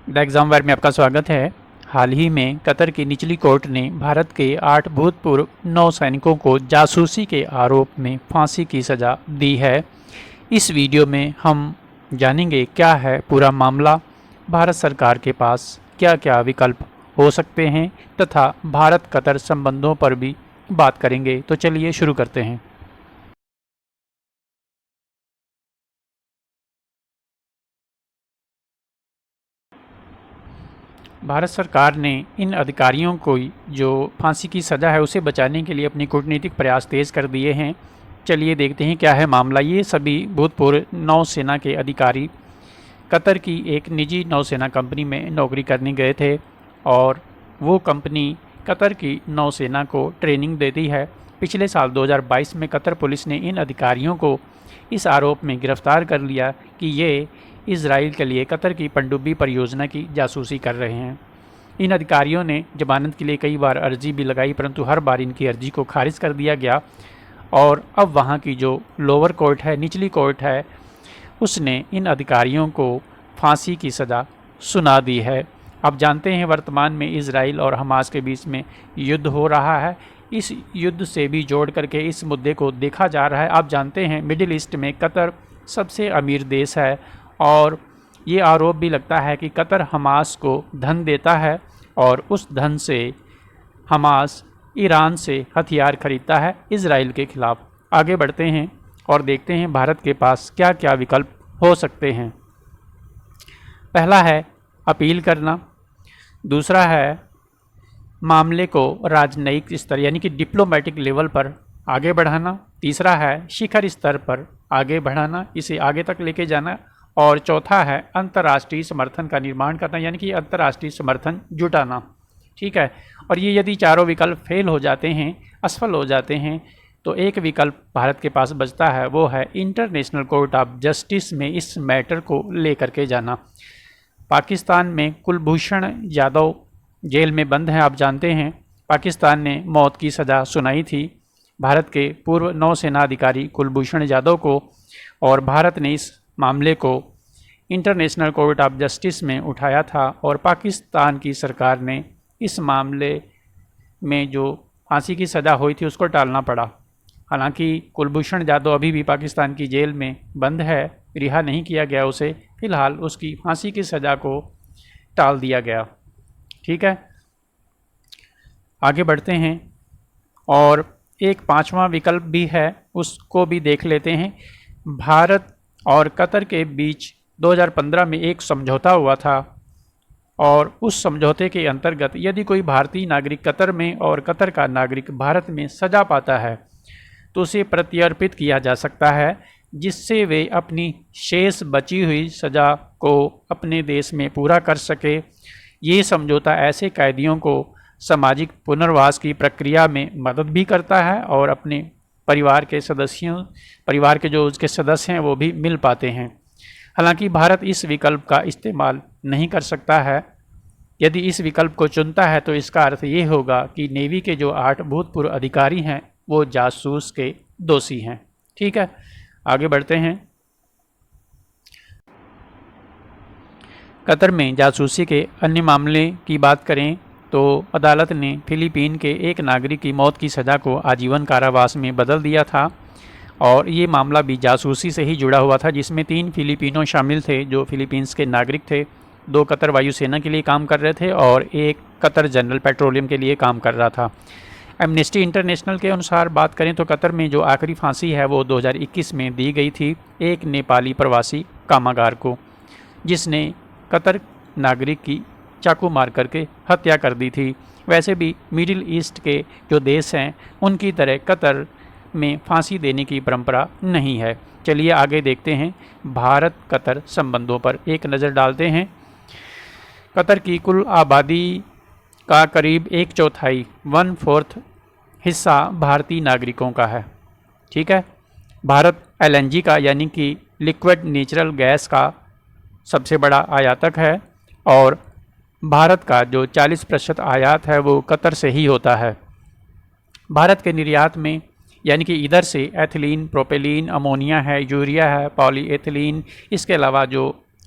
The exam में आपका स्वागत है। हाल ही में कतर की निचली कोर्ट ने भारत के 8 भूतपूर्व नौसैनिकों को जासूसी के आरोप में फांसी की सज़ा दी है। इस वीडियो में हम जानेंगे क्या है पूरा मामला, भारत सरकार के पास क्या क्या विकल्प हो सकते हैं तथा भारत कतर संबंधों पर भी बात करेंगे। तो चलिए शुरू करते हैं। भारत सरकार ने इन अधिकारियों को जो फांसी की सज़ा है उसे बचाने के लिए अपनी कूटनीतिक प्रयास तेज़ कर दिए हैं। चलिए देखते हैं क्या है मामला। ये सभी भूतपूर्व नौसेना के अधिकारी कतर की एक निजी नौसेना कंपनी में नौकरी करने गए थे और वो कंपनी कतर की नौसेना को ट्रेनिंग देती है। पिछले साल 2022 में कतर पुलिस ने इन अधिकारियों को इस आरोप में गिरफ्तार कर लिया कि ये इजराइल के लिए कतर की पनडुब्बी परियोजना की जासूसी कर रहे हैं। इन अधिकारियों ने जमानत के लिए कई बार अर्जी भी लगाई, परंतु हर बार इनकी अर्जी को खारिज कर दिया गया और अब वहाँ की जो लोअर कोर्ट है, निचली कोर्ट है, उसने इन अधिकारियों को फांसी की सज़ा सुना दी है। अब जानते हैं वर्तमान में इजराइल और हमास के बीच में युद्ध हो रहा है। इस युद्ध से भी जोड़ करके इस मुद्दे को देखा जा रहा है। आप जानते हैं मिडिल ईस्ट में कतर सबसे अमीर देश है और ये आरोप भी लगता है कि कतर हमास को धन देता है और उस धन से हमास ईरान से हथियार खरीदता है इजराइल के खिलाफ। आगे बढ़ते हैं और देखते हैं भारत के पास क्या क्या विकल्प हो सकते हैं। पहला है अपील करना, दूसरा है मामले को राजनयिक स्तर यानी कि डिप्लोमेटिक लेवल पर आगे बढ़ाना, तीसरा है शिखर स्तर पर आगे बढ़ाना, इसे आगे तक लेके जाना, और चौथा है अंतर्राष्ट्रीय समर्थन का निर्माण करना यानी कि अंतर्राष्ट्रीय समर्थन जुटाना। ठीक है, और ये यदि चारों विकल्प फेल हो जाते हैं, असफल हो जाते हैं, तो एक विकल्प भारत के पास बचता है, वो है इंटरनेशनल कोर्ट ऑफ जस्टिस में इस मैटर को लेकर के जाना। पाकिस्तान में कुलभूषण जाधव जेल में बंद है। आप जानते हैं पाकिस्तान ने मौत की सज़ा सुनाई थी भारत के पूर्व नौसेना अधिकारी कुलभूषण जाधव को, और भारत ने इस मामले को इंटरनेशनल कोर्ट ऑफ जस्टिस में उठाया था और पाकिस्तान की सरकार ने इस मामले में जो फांसी की सज़ा हुई थी उसको टालना पड़ा। हालांकि कुलभूषण जाधव अभी भी पाकिस्तान की जेल में बंद है, रिहा नहीं किया गया उसे, फ़िलहाल उसकी फांसी की सज़ा को टाल दिया गया। ठीक है, आगे बढ़ते हैं और एक पांचवा विकल्प भी है, उसको भी देख लेते हैं। भारत और कतर के बीच 2015 में एक समझौता हुआ था और उस समझौते के अंतर्गत यदि कोई भारतीय नागरिक कतर में और कतर का नागरिक भारत में सज़ा पाता है तो उसे प्रत्यर्पित किया जा सकता है, जिससे वे अपनी शेष बची हुई सज़ा को अपने देश में पूरा कर सके। ये समझौता ऐसे कैदियों को सामाजिक पुनर्वास की प्रक्रिया में मदद भी करता है और अपने परिवार के जो उसके सदस्य हैं वो भी मिल पाते हैं। हालांकि भारत इस विकल्प का इस्तेमाल नहीं कर सकता है। यदि इस विकल्प को चुनता है तो इसका अर्थ ये होगा कि नेवी के जो 8 भूतपूर्व अधिकारी हैं वो जासूस के दोषी हैं। ठीक है, आगे बढ़ते हैं। कतर में जासूसी के अन्य मामले की बात करें तो अदालत ने फिलीपीन के एक नागरिक की मौत की सज़ा को आजीवन कारावास में बदल दिया था और ये मामला भी जासूसी से ही जुड़ा हुआ था, जिसमें 3 फिलिपिनो शामिल थे जो फिलीपींस के नागरिक थे। 2 कतर वायुसेना के लिए काम कर रहे थे और एक कतर जनरल पेट्रोलियम के लिए काम कर रहा था। एमनेस्टी इंटरनेशनल के अनुसार बात करें तो कतर में जो आखिरी फांसी है वो 2021 में दी गई थी एक नेपाली प्रवासी कामगार को, जिसने कतर नागरिक की चाकू मार करके हत्या कर दी थी। वैसे भी मिडिल ईस्ट के जो देश हैं उनकी तरह कतर में फांसी देने की परंपरा नहीं है। चलिए आगे देखते हैं, भारत कतर संबंधों पर एक नज़र डालते हैं। कतर की कुल आबादी का करीब 1/4 1/4 हिस्सा भारतीय नागरिकों का है। ठीक है, भारत LNG का यानी कि लिक्विड नेचुरल गैस का सबसे बड़ा आयातक है और भारत का जो 40% आयात है वो कतर से ही होता है। भारत के निर्यात में यानी कि इधर से एथिलीन, प्रोपेलीन, अमोनिया है, यूरिया है, पॉलीएथिलीन, इसके अलावा जो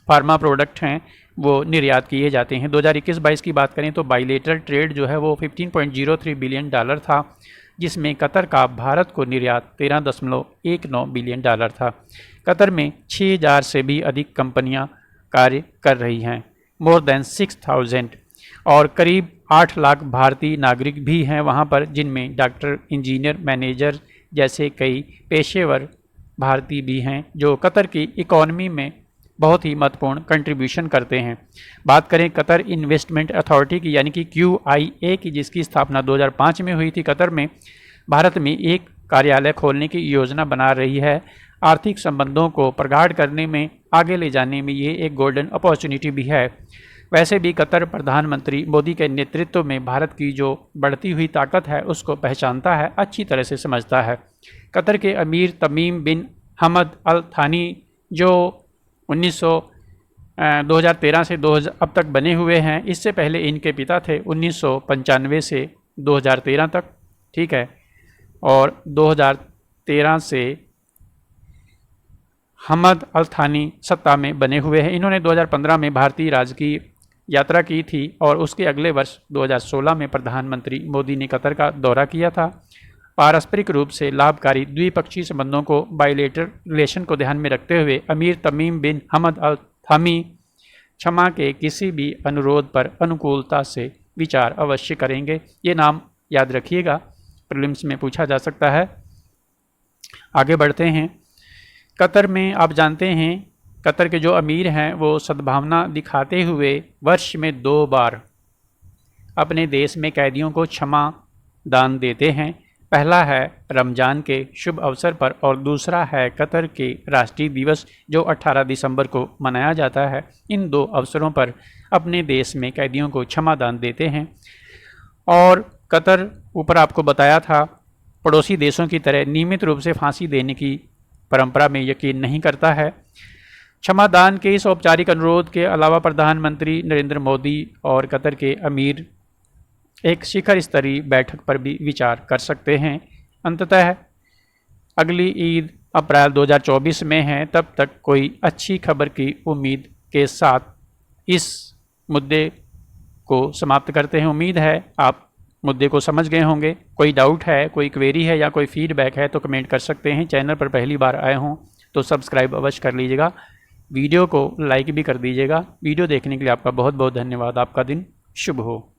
फार्मा प्रोडक्ट हैं वो निर्यात किए जाते हैं। 2021-22 की बात करें तो बाइलेटरल ट्रेड जो है वो 15.03 बिलियन डॉलर था, जिसमें कतर का भारत को निर्यात 13.19 बिलियन डॉलर था। कतर में 6000 से भी अधिक कंपनियां कार्य कर रही हैं, मोर देन 6000, और करीब 8 लाख भारतीय नागरिक भी हैं वहां पर, जिनमें डॉक्टर, इंजीनियर, मैनेजर जैसे कई पेशेवर भारतीय भी हैं जो कतर की इकॉनमी में बहुत ही महत्वपूर्ण कंट्रीब्यूशन करते हैं। बात करें कतर इन्वेस्टमेंट अथॉरिटी की, यानी कि QIA की, जिसकी स्थापना 2005 में हुई थी। कतर में भारत में एक कार्यालय खोलने की योजना बना रही है। आर्थिक संबंधों को प्रगाढ़ करने में, आगे ले जाने में ये एक गोल्डन अपॉर्चुनिटी भी है। वैसे भी कतर प्रधानमंत्री मोदी के नेतृत्व में भारत की जो बढ़ती हुई ताकत है उसको पहचानता है, अच्छी तरह से समझता है। कतर के अमीर तमीम बिन हमद अल थानी जो 2013 से 2000 अब तक बने हुए हैं, इससे पहले इनके पिता थे 1995 से 2013 तक, ठीक है, और 2013 से हमद अल थानी सत्ता में बने हुए हैं। इन्होंने 2015 में भारतीय राजकीय यात्रा की थी और उसके अगले वर्ष 2016 में प्रधानमंत्री मोदी ने कतर का दौरा किया था। पारस्परिक रूप से लाभकारी द्विपक्षीय संबंधों को, बाइलेटरल रिलेशन को ध्यान में रखते हुए अमीर तमीम बिन हमद अल थानी क्षमा के किसी भी अनुरोध पर अनुकूलता से विचार अवश्य करेंगे। ये नाम याद रखिएगा, प्रीलिम्स में पूछा जा सकता है। आगे बढ़ते हैं। कतर में आप जानते हैं कतर के जो अमीर हैं वो सद्भावना दिखाते हुए वर्ष में 2 बार अपने देश में कैदियों को क्षमा दान देते हैं। पहला है रमज़ान के शुभ अवसर पर और दूसरा है कतर के राष्ट्रीय दिवस जो 18 दिसंबर को मनाया जाता है। इन 2 अवसरों पर अपने देश में कैदियों को क्षमा दान देते हैं। और कतर, ऊपर आपको बताया था, पड़ोसी देशों की तरह नियमित रूप से फांसी देने की परंपरा में यकीन नहीं करता है। क्षमा दान के इस औपचारिक अनुरोध के अलावा प्रधानमंत्री नरेंद्र मोदी और कतर के अमीर एक शिखर स्तरीय बैठक पर भी विचार कर सकते हैं। अंततः अगली ईद अप्रैल 2024 में है, तब तक कोई अच्छी खबर की उम्मीद के साथ इस मुद्दे को समाप्त करते हैं। उम्मीद है आप मुद्दे को समझ गए होंगे। कोई डाउट है, कोई क्वेरी है या कोई फीडबैक है तो कमेंट कर सकते हैं। चैनल पर पहली बार आए हों तो सब्सक्राइब अवश्य कर लीजिएगा, वीडियो को लाइक भी कर दीजिएगा। वीडियो देखने के लिए आपका बहुत बहुत धन्यवाद। आपका दिन शुभ हो।